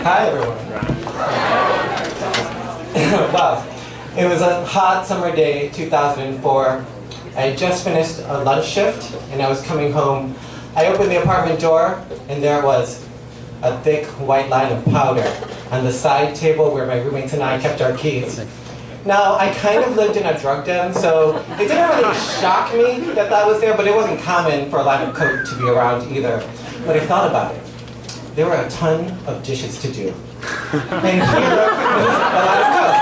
Hi everyone. Wow, it was a hot summer day, 2004. I had just finished a lunch shift and I was coming home. I opened the apartment door and there was a thick white line of powder on the side table where my roommates and I kept our keys. Now, I kind of lived in a drug den, so it didn't really shock me that that was there, but it wasn't common for a line of coke to be around either. But I thought about it. There were a ton of dishes to do. And here was a line of coke.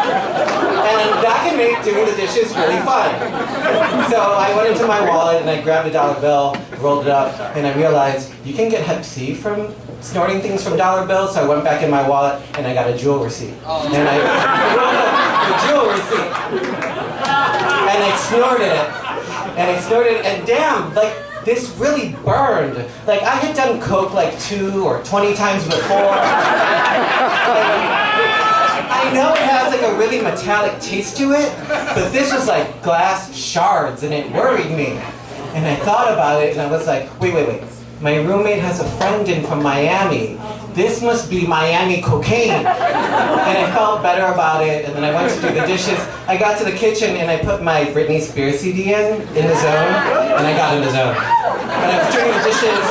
And that can make doing the dishes really fun. So I went into my wallet and I grabbed a dollar bill, rolled it up, and I realized you can get Hep C from snorting things from dollar bills, so I went back in my wallet and I got a jewel receipt. And I rolled up the jewel receipt. And I snorted it. And I snorted it, and damn, like, this really burned. Like, I had done coke like 2 or 20 times before. I know it has like a really metallic taste to it, but this was like glass shards and it worried me. And I thought about it and I was like, wait. My roommate has a friend in from Miami. This must be Miami cocaine. And I felt better about it, and then I went to do the dishes. I got to the kitchen and I put my Britney Spears CD in the zone, and I got in the zone. And I was doing the dishes,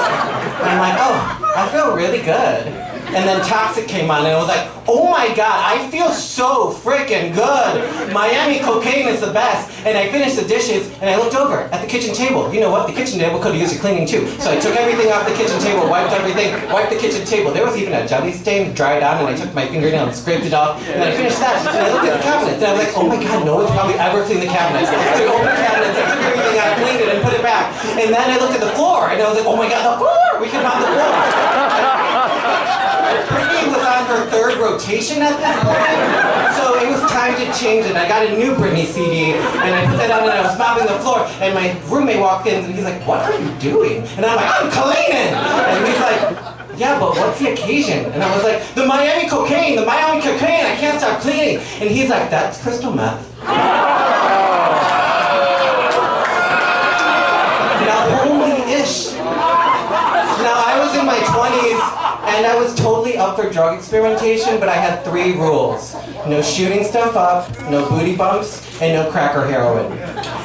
and I'm like, oh, I feel really good. And then Toxic came on and I was like, oh my god, I feel so freaking good. Miami cocaine is the best. And I finished the dishes and I looked over at the kitchen table. You know what? The kitchen table could have used a cleaning too. So I took everything off the kitchen table, wiped everything, wiped the kitchen table. There was even a jelly stain dried on and I took my fingernail and scraped it off. And then I finished that and I looked at the cabinets and I was like, oh my god, no one's probably ever cleaned the cabinets. So I opened the cabinets, I took everything out, cleaned it and put it back. And then I looked at the floor and I was like, oh my god, the floor! We can mop the floor. Britney was on her 3rd rotation at this point, so it was time to change it. I got a new Britney CD, and I put that on and I was mopping the floor, and my roommate walked in, and he's like, what are you doing? And I'm like, I'm cleaning! And he's like, yeah, but what's the occasion? And I was like, the Miami cocaine, I can't stop cleaning. And he's like, that's crystal meth. Now, holy-ish. Now, I was in my 20s, and I was totally up for drug experimentation, but I had 3 rules. No shooting stuff up, no booty bumps, and no crack or heroin.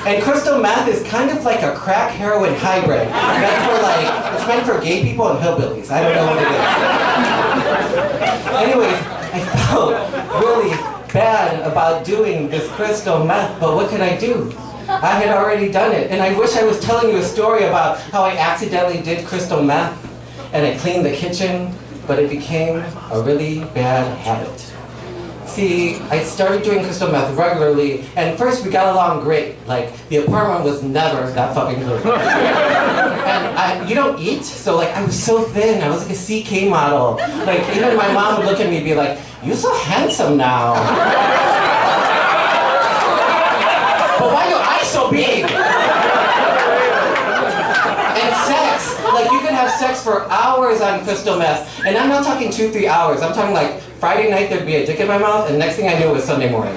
And crystal meth is kind of like a crack heroin hybrid. It's meant for gay people and hillbillies. I don't know what it is. Anyways, I felt really bad about doing this crystal meth, but what could I do? I had already done it, and I wish I was telling you a story about how I accidentally did crystal meth, and I cleaned the kitchen, but it became a really bad habit. See, I started doing crystal meth regularly, and first we got along great. Like, the apartment was never that fucking good. And you don't eat, so like, I was so thin, I was like a CK model. Like, even my mom would look at me and be like, you're so handsome now. But why are your eyes so big? And sex, like you can have sex for hours on crystal meth. And I'm not talking 2-3 hours, I'm talking like Friday night there'd be a dick in my mouth, and next thing I knew it was Sunday morning.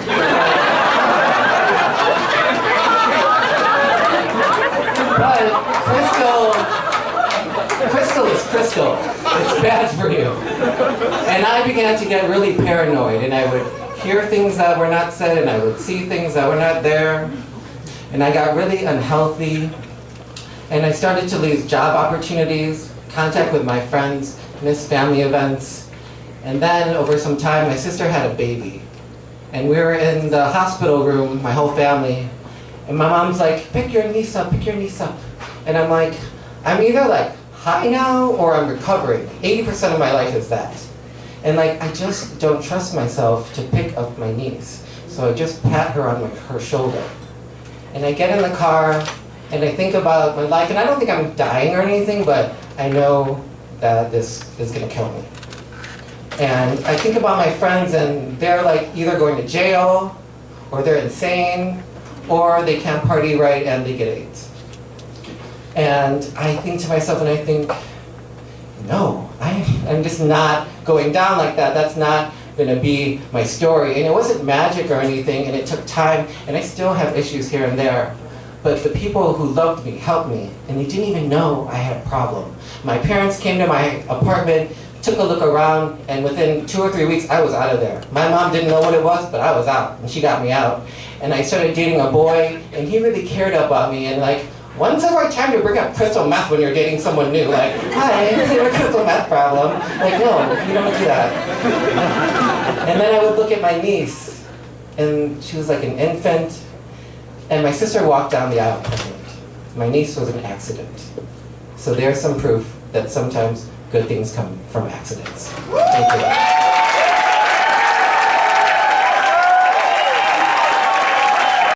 But crystal is crystal. It's bad for you. And I began to get really paranoid, and I would hear things that were not said, and I would see things that were not there. And I got really unhealthy, and I started to lose job opportunities, contact with my friends, miss family events. And then, over some time, my sister had a baby. And we were in the hospital room, my whole family, and my mom's like, pick your niece up, pick your niece up. And I'm like, I'm either like high now or I'm recovering. 80% of my life is that. And like, I just don't trust myself to pick up my niece. So I just pat her on her shoulder. And I get in the car, and I think about my life, and I don't think I'm dying or anything, but I know that this is gonna kill me. And I think about my friends, and they're like either going to jail, or they're insane, or they can't party right and they get AIDS. And I think to myself, and I think, no, I'm just not going down like that. That's not gonna be my story. And it wasn't magic or anything, and it took time, and I still have issues here and there. But the people who loved me helped me, and they didn't even know I had a problem. My parents came to my apartment took a look around, and within 2 or 3 weeks, I was out of there. My mom didn't know what it was, but I was out, and she got me out. And I started dating a boy, and he really cared about me, and like, when's the right time to bring up crystal meth when you're dating someone new? Like, hi, you have a crystal meth problem. Like, no, you don't do that. And then I would look at my niece, and she was like an infant, and my sister walked down the aisle pregnant. My niece was an accident. So there's some proof that sometimes good things come from accidents. Thank you.